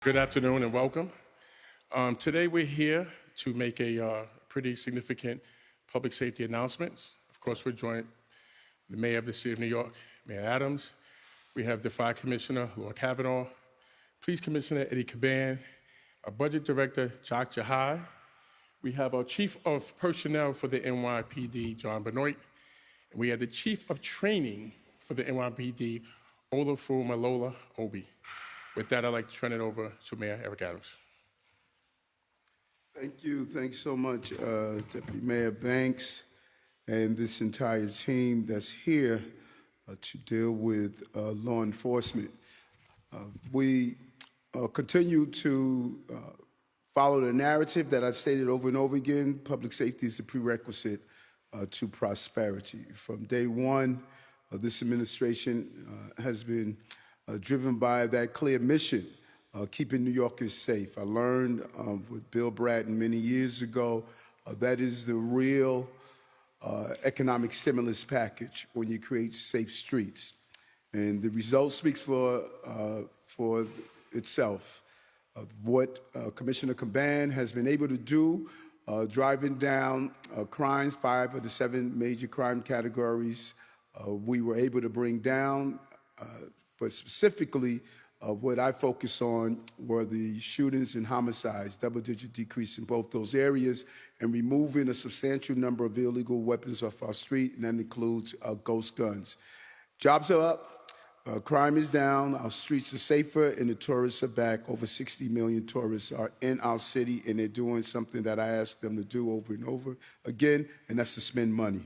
Good afternoon and welcome. Today we're here to make a pretty significant public safety announcement. Of course, we're joined the Mayor of the City of New York, Mayor Adams. We have the Fire Commissioner, Lord Kavanaugh, Police Commissioner Eddie Caban, our Budget Director, Jock Jahai. We have our Chief of Personnel for the NYPD, John Benoit. And we have the Chief of Training for the NYPD, Olafu Malola Obi. With that, I'd like to turn it over to Mayor Eric Adams. Thank you. Thanks so much, Deputy Mayor Banks and this entire team that's here to deal with law enforcement. We continue to follow the narrative that I've stated over and over again. Public safety is a prerequisite to prosperity. From day one, this administration has been driven by that clear mission, keeping New Yorkers safe. I learned with Bill Bratton many years ago, that is the real economic stimulus package when you create safe streets. And the result speaks for itself. What Commissioner Caban has been able to do, driving down crimes, 5 of the 7 major crime categories we were able to bring down. But specifically, what I focus on were the shootings and homicides, double-digit decrease in both those areas, and removing a substantial number of illegal weapons off our street, and that includes ghost guns. Jobs are up, crime is down, our streets are safer, and the tourists are back. Over 60 million tourists are in our city, and they're doing something that I ask them to do over and over again, and that's to spend money.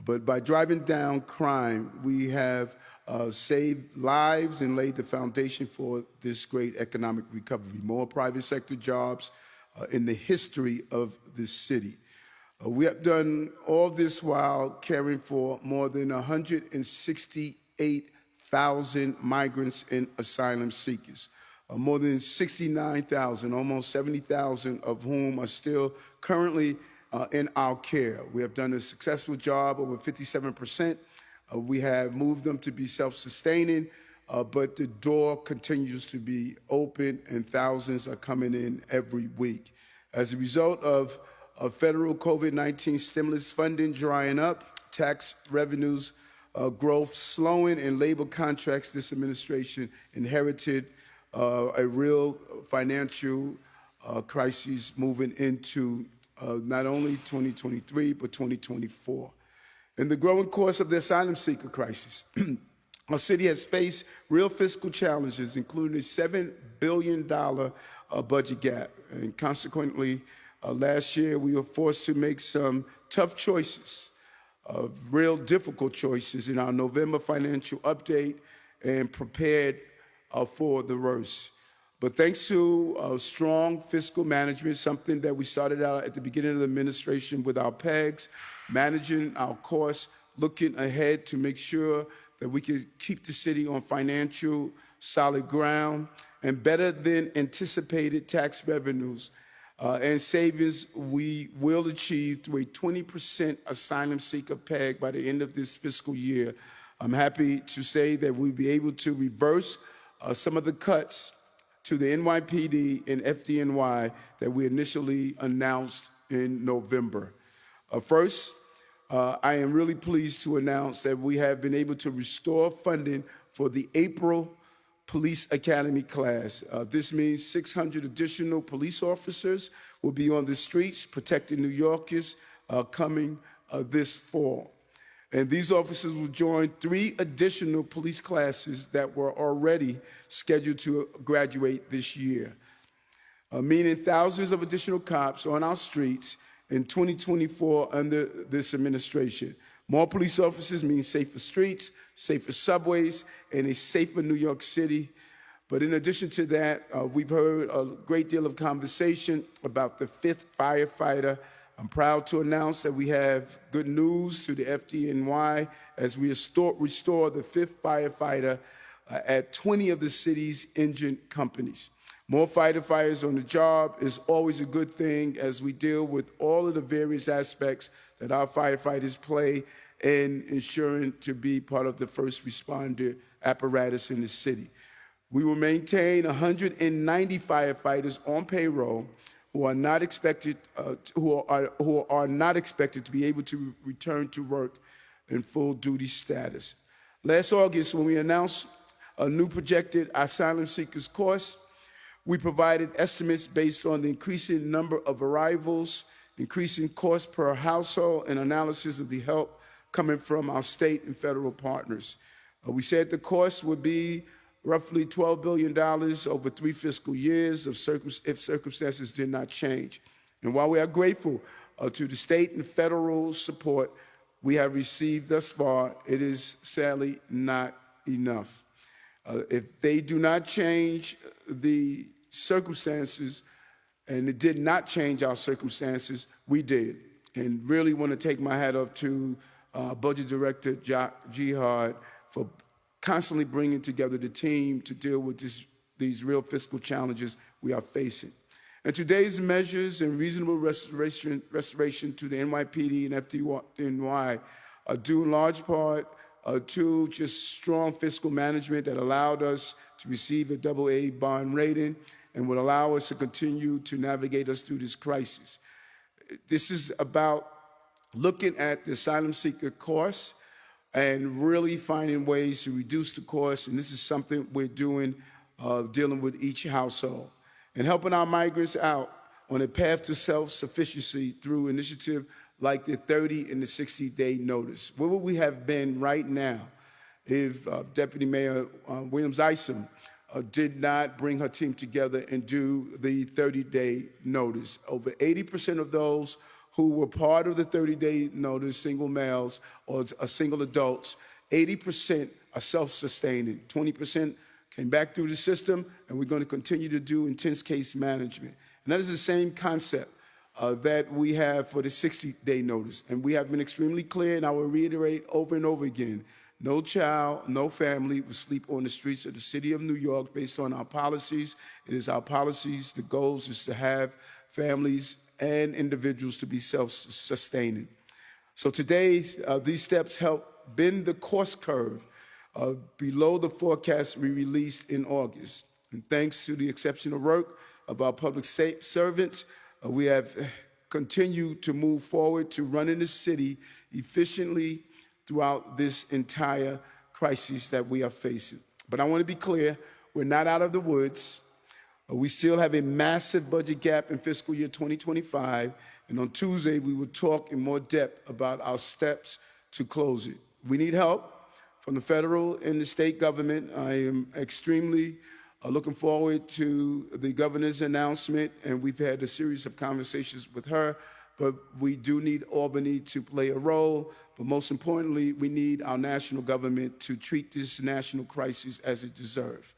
But by driving down crime, we have saved lives and laid the foundation for this great economic recovery. More private sector jobs in the history of this city. We have done all this while caring for more than 168,000 migrants and asylum seekers. More than 69,000, almost 70,000 of whom are still currently in our care. We have done a successful job, over 57%. We have moved them to be self-sustaining, but the door continues to be open and thousands are coming in every week. As a result of federal COVID-19 stimulus funding drying up, tax revenues growth slowing, and labor contracts, this administration inherited a real financial crisis moving into not only 2023, but 2024. In the growing course of the asylum seeker crisis, our city has faced real fiscal challenges, including a $7 billion budget gap. And consequently, last year we were forced to make some tough choices, real difficult choices in our November financial update, and prepared for the worst. But thanks to strong fiscal management, something that we started out at the beginning of the administration with our PEGs, managing our costs, looking ahead to make sure that we can keep the city on financial solid ground, and better than anticipated tax revenues and savings we will achieve through a 20% asylum seeker PEG by the end of this fiscal year. I'm happy to say that we'll be able to reverse some of the cuts to the NYPD and FDNY that we initially announced in November. First, I am really pleased to announce that we have been able to restore funding for the April Police Academy class. This means 600 additional police officers will be on the streets protecting New Yorkers coming this fall. And these officers will join 3 additional police classes that were already scheduled to graduate this year, meaning thousands of additional cops on our streets in 2024 under this administration. More police officers mean safer streets, safer subways, and a safer New York City. But in addition to that, we've heard a great deal of conversation about the 5th firefighter. I'm proud to announce that we have good news to the FDNY as we restore the 5th firefighter at 20 of the city's engine companies. More firefighters on the job is always a good thing as we deal with all of the various aspects that our firefighters play in ensuring to be part of the first responder apparatus in the city. We will maintain 190 firefighters on payroll who are not expected to be able to return to work in full duty status. Last August, when we announced a new projected asylum seekers course, we provided estimates based on the increasing number of arrivals, increasing cost per household, and analysis of the help coming from our state and federal partners. We said the cost would be roughly $12 billion over 3 fiscal years if circumstances did not change. And while we are grateful to the state and federal support we have received thus far, it is sadly not enough. If they do not change the circumstances, and it did not change our circumstances, we did. And really want to take my hat off to Budget Director Jihad for constantly bringing together the team to deal with these real fiscal challenges we are facing. And today's measures and reasonable restoration to the NYPD and FDNY are due in large part to just strong fiscal management that allowed us to receive a AA bond rating and would allow us to continue to navigate us through this crisis. This is about looking at the asylum seeker course and really finding ways to reduce the cost, and this is something we're doing, dealing with each household, and helping our migrants out on a path to self-sufficiency through initiative like the 30 and the 60-day notice. Where would we have been right now if Deputy Mayor Williams-Isom did not bring her team together and do the 30-day notice? Over 80% of those who were part of the 30-day notice, single males or single adults, 80% are self-sustaining. 20% came back through the system, and we're going to continue to do intense case management. And that is the same concept that we have for the 60-day notice. And we have been extremely clear, and I will reiterate over and over again, no child, no family will sleep on the streets of the city of New York based on our policies. It is our policies. The goal is to have families and individuals to be self-sustaining. So today, these steps help bend the cost curve below the forecast we released in August. And thanks to the exceptional work of our public servants, we have continued to move forward to running the city efficiently throughout this entire crisis that we are facing. But I want to be clear, we're not out of the woods. We still have a massive budget gap in fiscal year 2025, and on Tuesday we will talk in more depth about our steps to close it. We need help from the federal and the state government. I am extremely looking forward to the governor's announcement, and we've had a series of conversations with her, but we do need Albany to play a role, but most importantly, we need our national government to treat this national crisis as it deserves.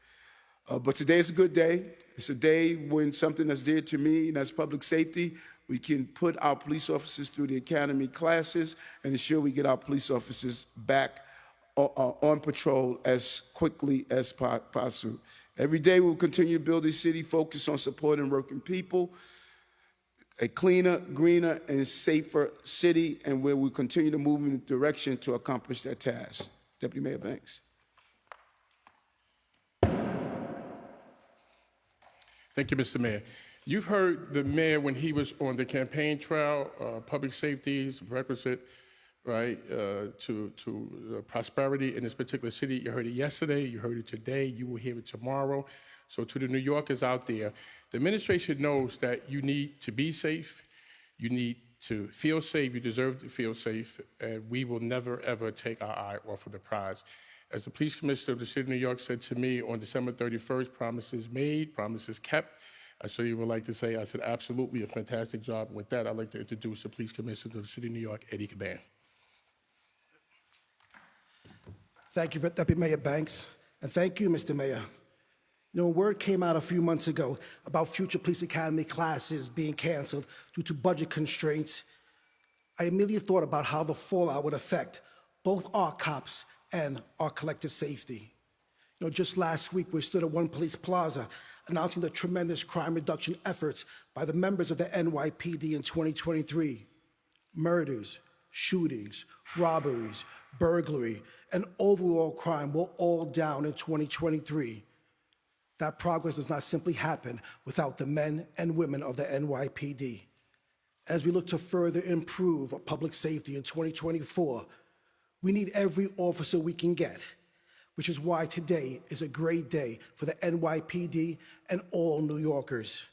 But today is a good day. It's a day when something that's dear to me, and that's public safety. We can put our police officers through the academy classes and ensure we get our police officers back on patrol as quickly as possible. Every day we'll continue to build a city focused on supporting working people, a cleaner, greener, and safer city, and where we continue to move in the direction to accomplish that task. Deputy Mayor Banks. Thank you, Mr. Mayor. You've heard the mayor when he was on the campaign trail, public safety is a prerequisite, right, to prosperity in this particular city. You heard it yesterday, you heard it today, you will hear it tomorrow. So to the New Yorkers out there, the administration knows that you need to be safe, you need to feel safe, you deserve to feel safe, and we will never, ever take our eye off of the prize. As the police commissioner of the city of New York said to me on December 31st, promises made, promises kept. I certainly would like to say, I said, absolutely a fantastic job. With that, I'd like to introduce the police commissioner of the city of New York, Eddie Caban. Thank you, Deputy Mayor Banks, and thank you, Mr. Mayor. You know, word came out a few months ago about future police academy classes being canceled due to budget constraints. I immediately thought about how the fallout would affect both our cops and our collective safety. You know, just last week, we stood at One Police Plaza announcing the tremendous crime reduction efforts by the members of the NYPD in 2023. Murders, shootings, robberies, burglary, and overall crime were all down in 2023. That progress does not simply happen without the men and women of the NYPD. As we look to further improve public safety in 2024, we need every officer we can get, which is why today is a great day for the NYPD and all New Yorkers.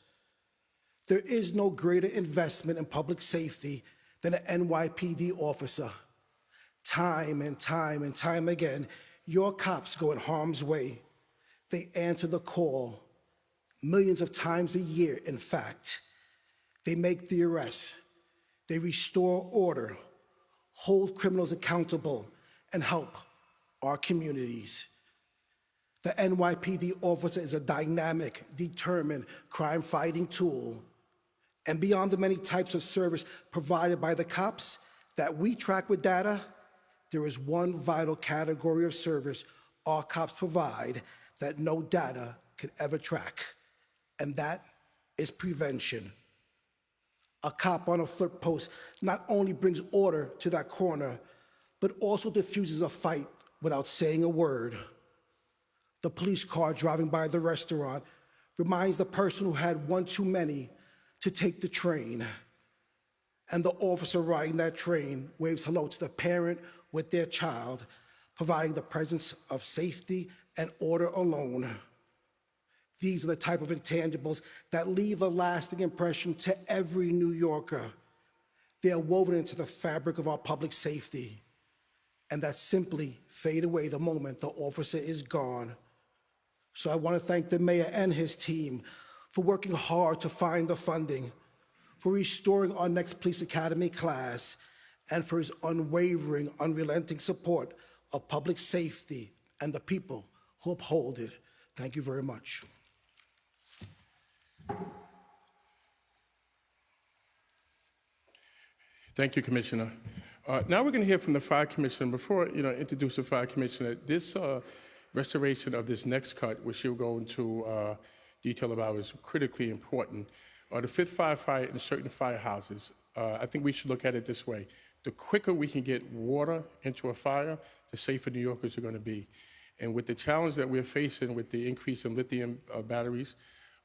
There is no greater investment in public safety than an NYPD officer. Time and time and time again, your cops go in harm's way. They answer the call millions of times a year, in fact. They make the arrest. They restore order, hold criminals accountable, and help our communities. The NYPD officer is a dynamic, determined, crime-fighting tool. And beyond the many types of service provided by the cops that we track with data, there is one vital category of service our cops provide that no data could ever track, and that is prevention. A cop on a flip post not only brings order to that corner, but also diffuses a fight without saying a word. The police car driving by the restaurant reminds the person who had one too many to take the train. And the officer riding that train waves hello to the parent with their child, providing the presence of safety and order alone. These are the type of intangibles that leave a lasting impression to every New Yorker. They are woven into the fabric of our public safety, and that simply fade away the moment the officer is gone. So I want to thank the mayor and his team for working hard to find the funding, for restoring our next police academy class, and for his unwavering, unrelenting support of public safety and the people who uphold it. Thank you very much. Thank you, Commissioner. Now we're going to hear from the Fire Commissioner. Before introduce the Fire Commissioner, this restoration of this next cut, which she'll go into detail about, is critically important. The fifth firefight in certain firehouses, I think we should look at it this way. The quicker we can get water into a fire, the safer New Yorkers are going to be. And with the challenge that we're facing with the increase in lithium batteries,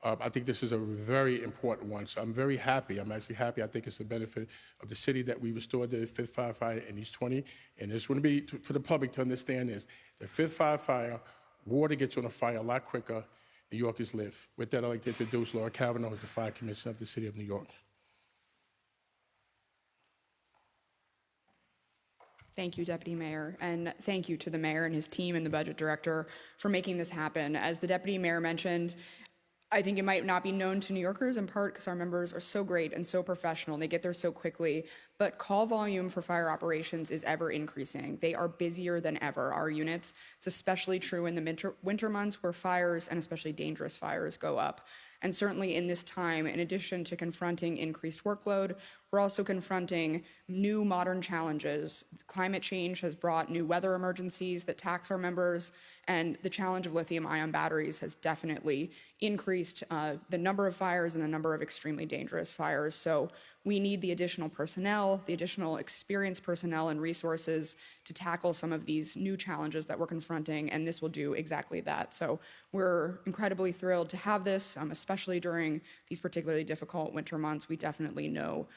I think this is a very important one. So I'm very happy. I'm actually happy. I think it's the benefit of the city that we restored the fifth firefighter in East 20. And this would be for the public to understand this. The fifth firefighter, water gets on a fire a lot quicker. New Yorkers live. With that, I'd like to introduce Laura Kavanaugh, who's the Fire Commissioner of the City of New York. Thank you, Deputy Mayor, and thank you to the Mayor and his team and the Budget Director for making this happen. As the Deputy Mayor mentioned, I think it might not be known to New Yorkers, in part because our members are so great and so professional, and they get there so quickly, but call volume for fire operations is ever increasing. They are busier than ever, our units. It's especially true in the winter months where fires, and especially dangerous fires, go up. And certainly in this time, in addition to confronting increased workload, we're also confronting new modern challenges. Climate change has brought new weather emergencies that tax our members, and the challenge of lithium-ion batteries has definitely increased the number of fires and the number of extremely dangerous fires. So we need the additional personnel, the additional experienced personnel and resources to tackle some of these new challenges that we're confronting, and this will do exactly that. So we're incredibly thrilled to have this, especially during these particularly difficult winter months. We definitely know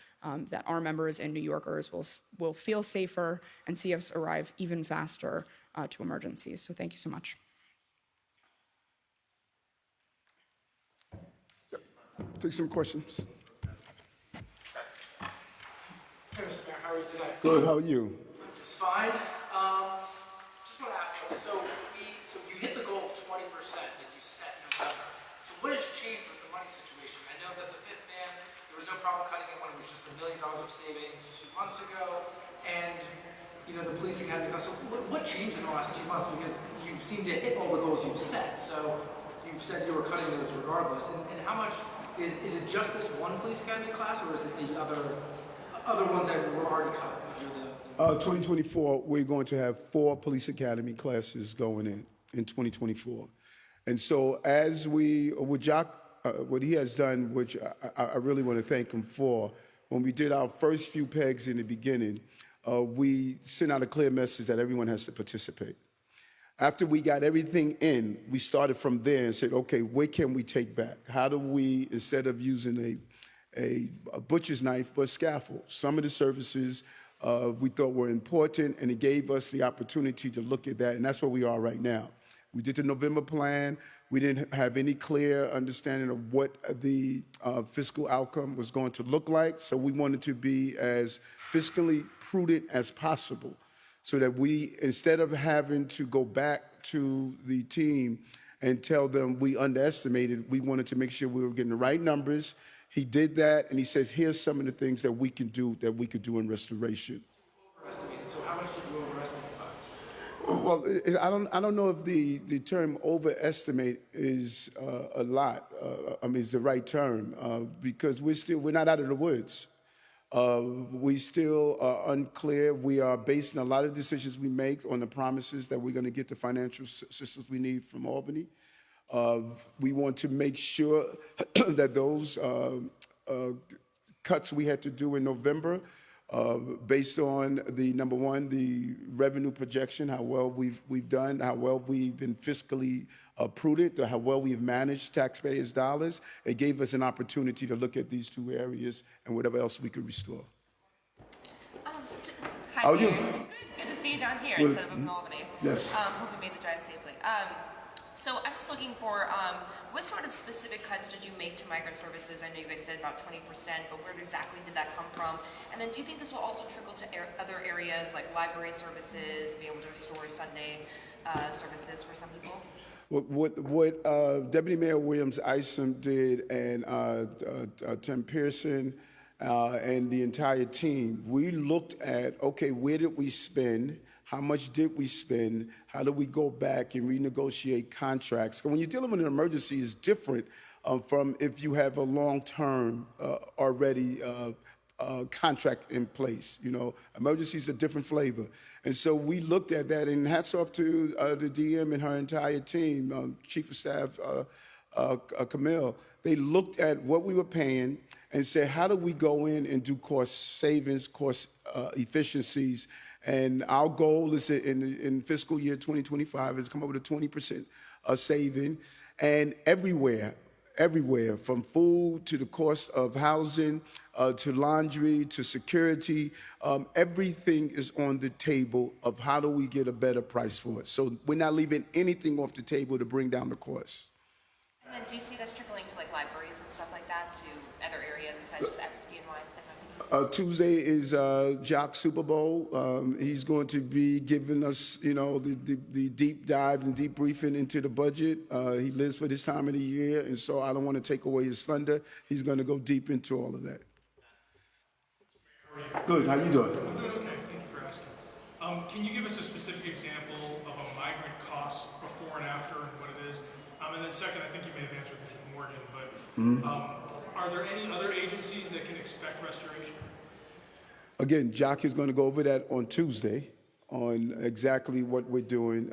that our members and New Yorkers will feel safer and see us arrive even faster to emergencies. So thank you so much. Yep. Take some questions. Hey, Mr. Mayor, how are you today? Good, how are you? I'm just fine. Just want to ask you, so you hit the goal of 20% that you set in November. So what has changed with the money situation? I know that the fifth man, there was no problem cutting it when it was just $1 million of savings 2 months ago, and the police academy cost. So what changed in the last 2 months? Because you seem to hit all the goals you've set. So you've said you were cutting those regardless. And how much is it just this one police academy class, or is it the other ones that were already cut? 2024, we're going to have 4 police academy classes going in 2024. And so as what he has done, which I really want to thank him for, when we did our first few pegs in the beginning, we sent out a clear message that everyone has to participate. After we got everything in, we started from there and said, okay, where can we take back? How do we, instead of using a butcher's knife, but scaffold? Some of the services we thought were important, and it gave us the opportunity to look at that, and that's where we are right now. We did the November plan. We didn't have any clear understanding of what the fiscal outcome was going to look like, so we wanted to be as fiscally prudent as possible, so that we, instead of having to go back to the team and tell them we underestimated, we wanted to make sure we were getting the right numbers. He did that, and he says, here's some of the things that we can do in restoration. Overestimated. So how much did you overestimate by? Well, I don't know if the term overestimate is a lot. Is the right term, because we're not out of the woods. We still are unclear. We are basing a lot of decisions we make on the promises that we're going to get the financial assistance we need from Albany. We want to make sure that those cuts we had to do in November, based on the, number one, the revenue projection, how well we've done, how well we've been fiscally prudent, how well we've managed taxpayers' dollars. It gave us an opportunity to look at these two areas and whatever else we could restore. Hi, How are you? Good to see you down here Well, instead of up in Albany. yes. Hope you made the drive safely. So I'm just looking for, what sort of specific cuts did you make to migrant services? I know you guys said about 20%, but where exactly did that come from? And then do you think this will also trickle to other areas like library services, be able to restore Sunday services for some people? What Deputy Mayor Williams Isom did, and Tim Pearson and the entire team, we looked at, okay, where did we spend? How much did we spend? How do we go back and renegotiate contracts? When you're dealing with an emergency, it's different from if you have a long-term already contract in place. You know, emergencies are different flavor. And so we looked at that, and hats off to the DM and her entire team, Chief of Staff Camille. They looked at what we were paying and said, how do we go in and do cost savings, cost efficiencies? And our goal is in fiscal year 2025 is to come up with a 20% saving. And everywhere, from food to the cost of housing, to laundry, to security, everything is on the table of how do we get a better price for it. So we're not leaving anything off the table to bring down the cost. And then do you see this trickling to like libraries and stuff like that, to other areas besides just FDNY? Tuesday is Jock Super Bowl. He's going to be giving us, you know, the deep dive and deep briefing into the budget. He lives for this time of the year, and so I don't want to take away his thunder. He's going to go deep into all of that. Good. How you doing? I'm doing okay. Thank you for asking. Can you give us a specific example of a migrant cost before and after and what it is? And then second, I think you may have answered this with Morgan, but are there any other agencies that can expect restoration? Again, Jock is going to go over that on Tuesday on exactly what we're doing.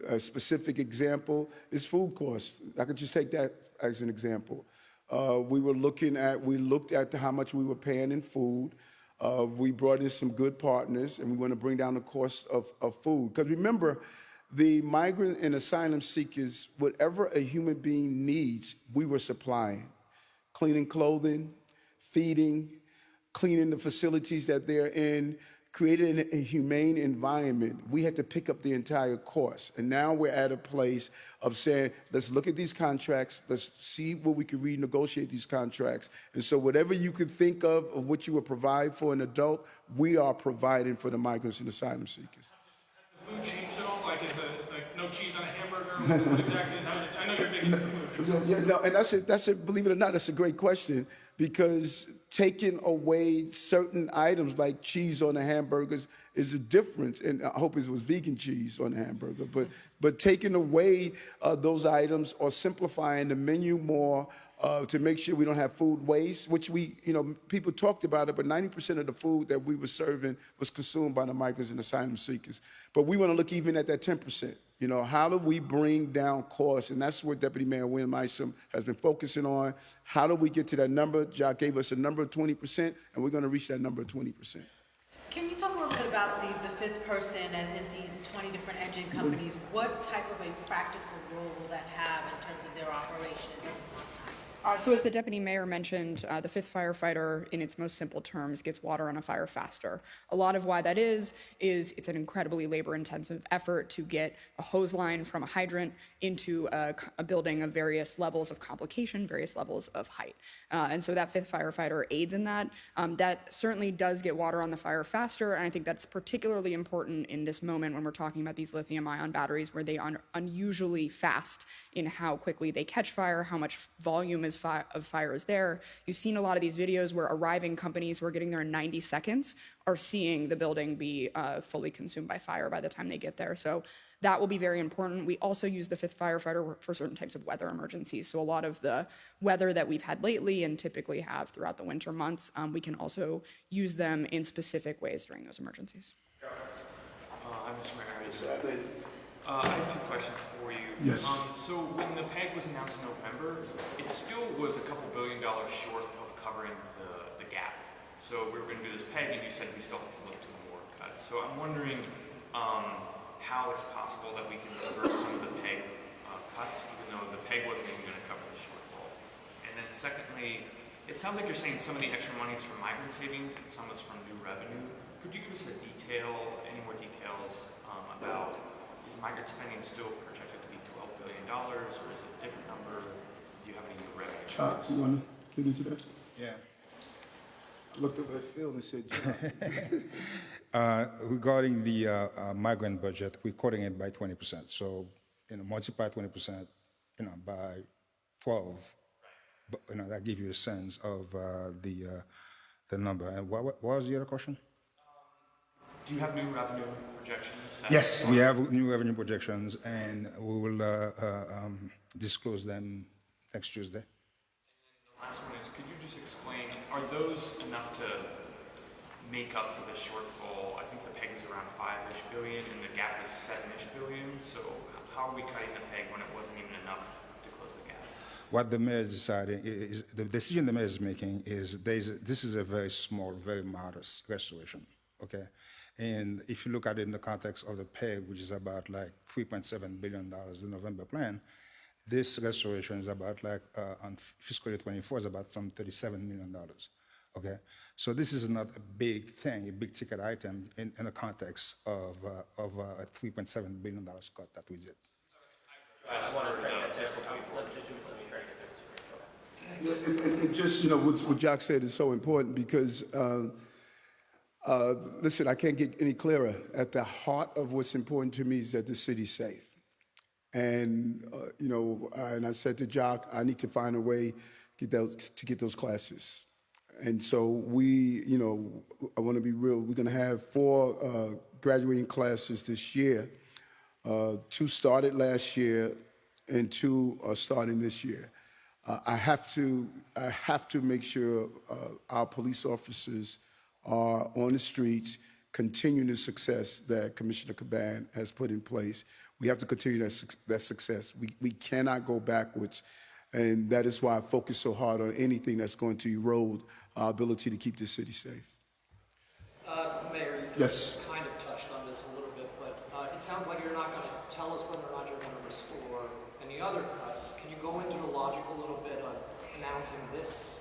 A specific example is food costs. I could just take that as an example. We looked at how much we were paying in food. We brought in some good partners, and we want to bring down the cost of food. Because remember, the migrant and asylum seekers, whatever a human being needs, we were supplying. Cleaning clothing, feeding, cleaning the facilities that they're in, creating a humane environment. We had to pick up the entire course. And now we're at a place of saying, let's look at these contracts, let's see where we can renegotiate these contracts. And so whatever you could think of what you would provide for an adult, we are providing for the migrants and asylum seekers. Has the food changed at all? Like, is it like no cheese on a hamburger? What exactly is how? I know you're big into food. No, and that's a, believe it or not, that's a great question, because taking away certain items like cheese on the hamburgers is a difference, and I hope it was vegan cheese on the hamburger, but taking away those items or simplifying the menu more to make sure we don't have food waste, which people talked about it, but 90% of the food that we were serving was consumed by the migrants and asylum seekers. But we want to look even at that 10%. You know, how do we bring down costs? And that's what Deputy Mayor William Isom has been focusing on. How do we get to that number? Jock gave us a number of 20%, and we're going to reach that number of 20%. Can you talk a little bit about the fifth person and these 20 different engine companies? What type of a practical role will that have in terms of their operations and response times? So as the deputy mayor mentioned, the fifth firefighter, in its most simple terms, gets water on a fire faster. A lot of why that is it's an incredibly labor-intensive effort to get a hose line from a hydrant into a building of various levels of complication, various levels of height. And so that fifth firefighter aids in that. That certainly does get water on the fire faster, and I think that's particularly important in this moment when we're talking about these lithium-ion batteries, where they are unusually fast in how quickly they catch fire, how much volume of fire is there. You've seen a lot of these videos where arriving companies who are getting there in 90 seconds are seeing the building be fully consumed by fire by the time they get there. So that will be very important. We also use the fifth firefighter for certain types of weather emergencies. So a lot of the weather that we've had lately and typically have throughout the winter months, we can also use them in specific ways during those emergencies. I'm Mr. Mayor. I have two questions for you. Yes. So when the PEG was announced in November, it still was a couple $1 billion short of covering the gap. So we were going to do this PEG, and you said we still have to look to more cuts. So I'm wondering how it's possible that we can reverse some of the PEG cuts, even though the PEG wasn't even going to cover the shortfall. And then secondly, it sounds like you're saying some of the extra money is from migrant savings and some is from new revenue. Could you give us any more details about, is migrant spending still projected to be $12 billion, or is it a different number? Do you have any new revenue? Chuck, you want to get into that? Yeah. I looked over at Phil and said, Regarding the migrant budget, we're cutting it by 20%. So, multiply 20%, by 12. But, that gives you a sense of the number. And what was the other question? Do you have new revenue projections? Yes, we have new revenue projections, and we will disclose them next Tuesday. The last one is, could you just explain, are those enough to make up for the shortfall? I think the PEG is around $5-ish billion, and the gap is $7-ish billion. So how are we cutting the PEG when it wasn't even enough to close the gap? What the mayor is deciding is the decision the mayor is making is this is a very small, very modest restoration. Okay, and if you look at it in the context of the PEG, which is about like $3.7 billion, the November plan, this restoration is about like on fiscal year 24 is about some $37 million. Okay, so this is not a big thing, a big ticket item in the context of a $3.7 billion cut that we did. And just, what Jock said is so important because, listen, I can't get any clearer. At the heart of what's important to me is that the city's safe. And, and I said to Jock, I need to find a way to get those classes. And so I want to be real. We're going to have 4 graduating classes this year. 2 started last year, and 2 are starting this year. I have to make sure our police officers are on the streets, continuing the success that Commissioner Caban has put in place. We have to continue that success. We cannot go backwards, and that is why I focus so hard on anything that's going to erode our ability to keep the city safe. Mayor, you Yes. just kind of touched on this a little bit, but it sounds like you're not going to tell us whether or not you're going to restore any other cuts. Can you go into the logic a little bit of announcing this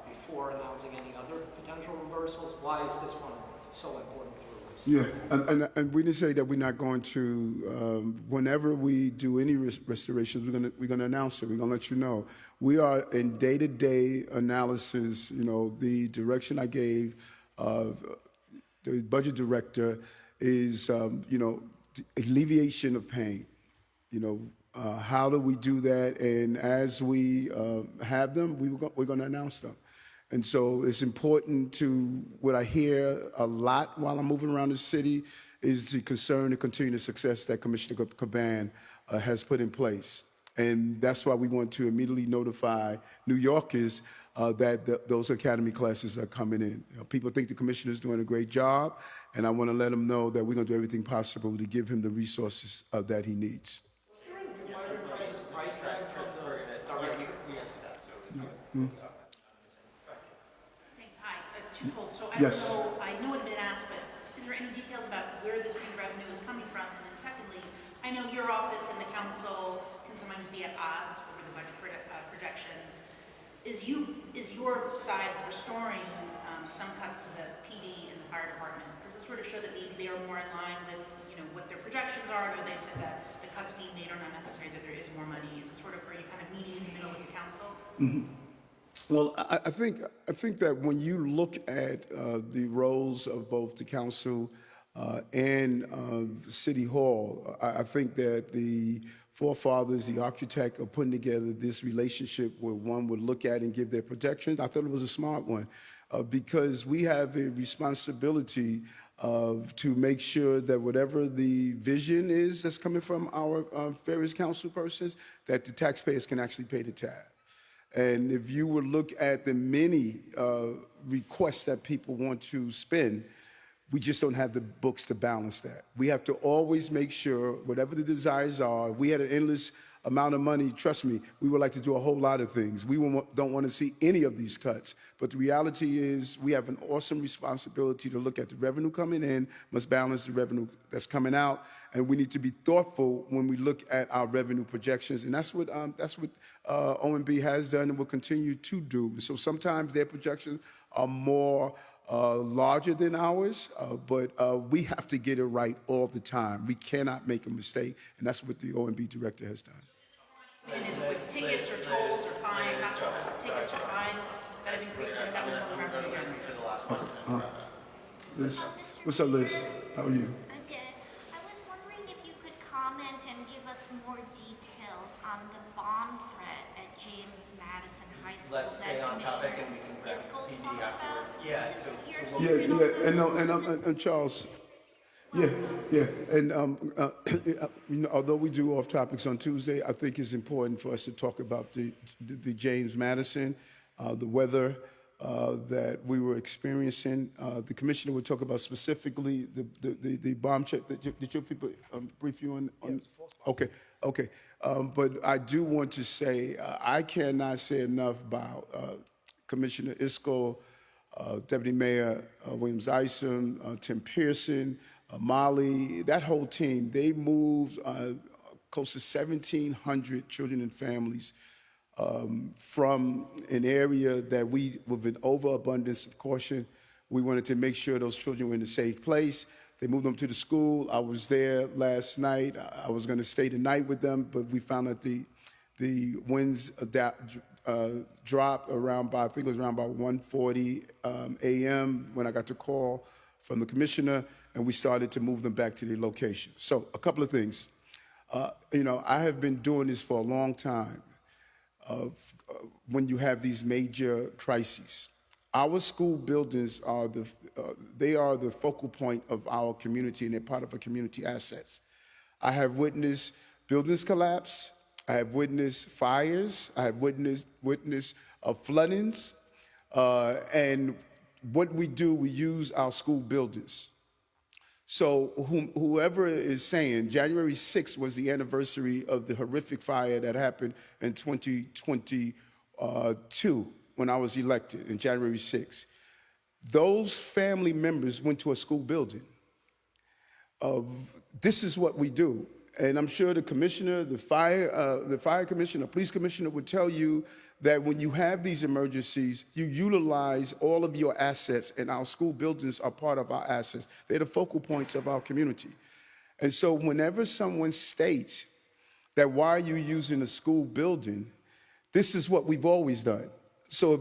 before announcing any other potential reversals? Why is this one so important to reverse? Yeah, and we didn't say that we're not going to. Whenever we do any restorations, we're gonna announce it. We're gonna let you know. We are in day-to-day analysis. The direction I gave the budget director is, alleviation of pain. How do we do that? And as we have them, we're going to announce them. And so it's important what I hear a lot while I'm moving around the city is the concern and continued success that Commissioner Caban has put in place. And that's why we want to immediately notify New Yorkers that those academy classes are coming in. People think the commissioner is doing a great job, and I want to let them know that we're going to do everything possible to give him the resources that he needs. Price tag for Thanks. Hi. twofold. So I Yes. don't know, I know it had been asked, but is there any details about where this new revenue is coming from? And then secondly, I know your office and the council can sometimes be at odds over the budget projections. Is your side restoring some cuts to the PD and the fire department? Does it sort of show that maybe they are more in line with, you know, what their projections are? Or they said that the cuts being made are not necessary, that there is more money? Is it sort of, are you kind of meeting in the middle with the council? Well, I think that when you look at the roles of both the council and City Hall, I think that the forefathers, the architect, are putting together this relationship where one would look at and give their protections. I thought it was a smart one because we have a responsibility to make sure that whatever the vision is that's coming from our various council persons, that the taxpayers can actually pay the tab. And if you would look at the many requests that people want to spend, we just don't have the books to balance that. We have to always make sure, whatever the desires are, if we had an endless amount of money, trust me, we would like to do a whole lot of things. We don't want to see any of these cuts. But the reality is we have an awesome responsibility to look at the revenue coming in, must balance the revenue that's coming out, and we need to be thoughtful when we look at our revenue projections. And that's what OMB has done and will continue to do. So sometimes their projections are more larger than ours, but we have to get it right all the time. We cannot make a mistake, and that's what the OMB director has done. And is it with tickets or tolls or fines, not tolls, tickets or fines that have increased, and that was one of the revenue generated? Liz, what's up, Liz? How are you? I'm good. I was wondering if you could comment and give us more details on the bomb threat at James Madison High School Let's stay on topic and we can grab Iskel PD talked afterwards. about. Yeah, Since so- you're so here And Charles. Yeah, and you know, although we do off topics on Tuesday, I think it's important for us to talk about the James Madison, the weather that we were experiencing. The commissioner would talk about specifically the bomb check. Did your people brief you on? Okay. But I do want to say I cannot say enough about Commissioner Iskel, Deputy Mayor Williams Isom, Tim Pearson, Molly, that whole team. They moved close to 1,700 children and families from an area that we, with an overabundance of caution, we wanted to make sure those children were in a safe place. They moved them to the school. I was there last night. I was going to stay the night with them, but we found that the winds dropped around by, I think it was around about 1:40 a.m. when I got the call from the commissioner, and we started to move them back to their location. So a couple of things. You know, I have been doing this for a long time. When you have these major crises, our school buildings are the focal point of our community, and they're part of our community assets. I have witnessed buildings collapse. I have witnessed fires. I have witnessed floodings. And what we do, we use our school buildings. So whoever is saying January 6th was the anniversary of the horrific fire that happened in 2022 when I was elected, in January 6th, those family members went to a school building. This is what we do. And I'm sure the commissioner, the fire commissioner, police commissioner would tell you that when you have these emergencies, you utilize all of your assets, and our school buildings are part of our assets. They're the focal points of our community. And so whenever someone states that why are you using a school building, this is what we've always done. So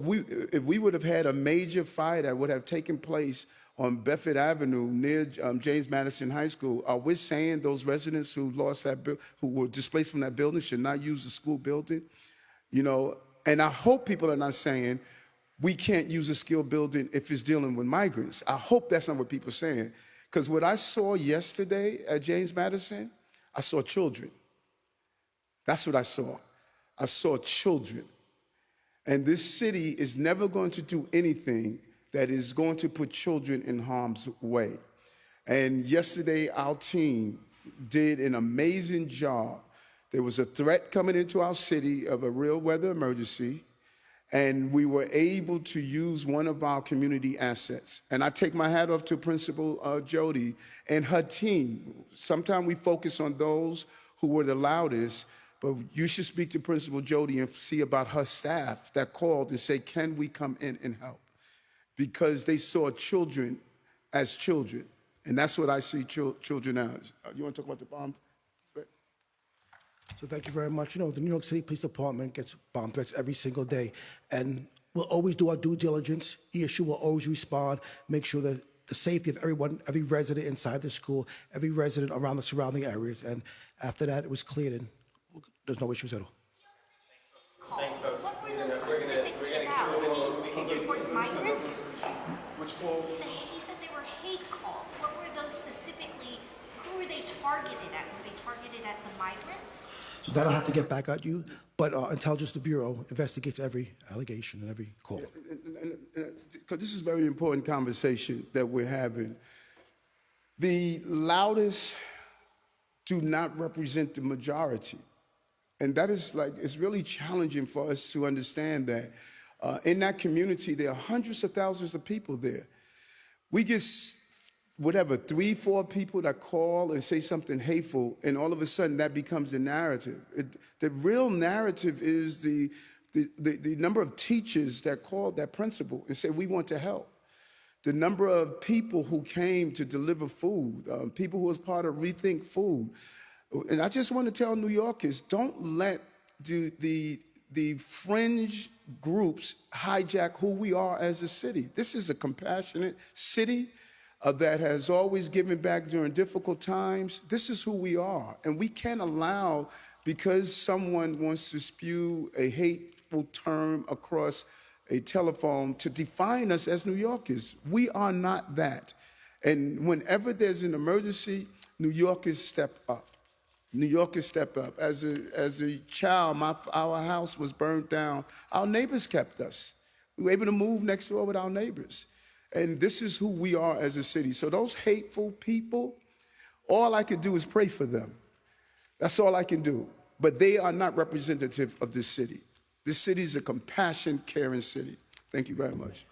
if we would have had a major fire that would have taken place on Bedford Avenue near James Madison High School, are we saying those residents who lost who were displaced from that building should not use the school building? You know, and I hope people are not saying we can't use a school building if it's dealing with migrants. I hope that's not what people are saying. Because what I saw yesterday at James Madison, I saw children. That's what I saw. I saw children. And this city is never going to do anything that is going to put children in harm's way. And yesterday, our team did an amazing job. There was a threat coming into our city of a real weather emergency, And we were able to use one of our community assets. And I take my hat off to Principal Jody and her team. Sometimes we focus on those who were the loudest, but you should speak to Principal Jody and see about her staff that called and say, can we come in and help? Because they saw children as children. And that's what I see children as. You want to talk about the bomb? So thank you very much. You know, the New York City Police Department gets bomb threats every single day, and we'll always do our due diligence. ESU will always respond, make sure that the safety of everyone, every resident inside the school, every resident around the surrounding areas, and after that, it was cleared, and there's no issues at all. Calls. What were those specifically about? Hate towards migrants? Which call? He said they were hate calls. What were those specifically? Who were they targeted at? Were they targeted at the migrants? So that'll have to get back at you, but Intelligence Bureau investigates every allegation and every call. Because this is a very important conversation that we're having. The loudest do not represent the majority. And that is like, it's really challenging for us to understand that in that community, there are hundreds of thousands of people there. We get whatever, 3-4 people that call and say something hateful, and all of a sudden that becomes the narrative. The real narrative is the number of teachers that called that principal and said, we want to help. The number of people who came to deliver food, people who was part of Rethink Food. And I just want to tell New Yorkers, don't let the fringe groups hijack who we are as a city. This is a compassionate city that has always given back during difficult times. This is who we are. And we can't allow, because someone wants to spew a hateful term across a telephone, to define us as New Yorkers. We are not that. And whenever there's an emergency, New Yorkers step up. New Yorkers step up. As a child, our house was burned down. Our neighbors kept us. We were able to move next door with our neighbors. And this is who we are as a city. So those hateful people, all I can do is pray for them. That's all I can do. But they are not representative of this city. This city is a compassionate, caring city. Thank you very much.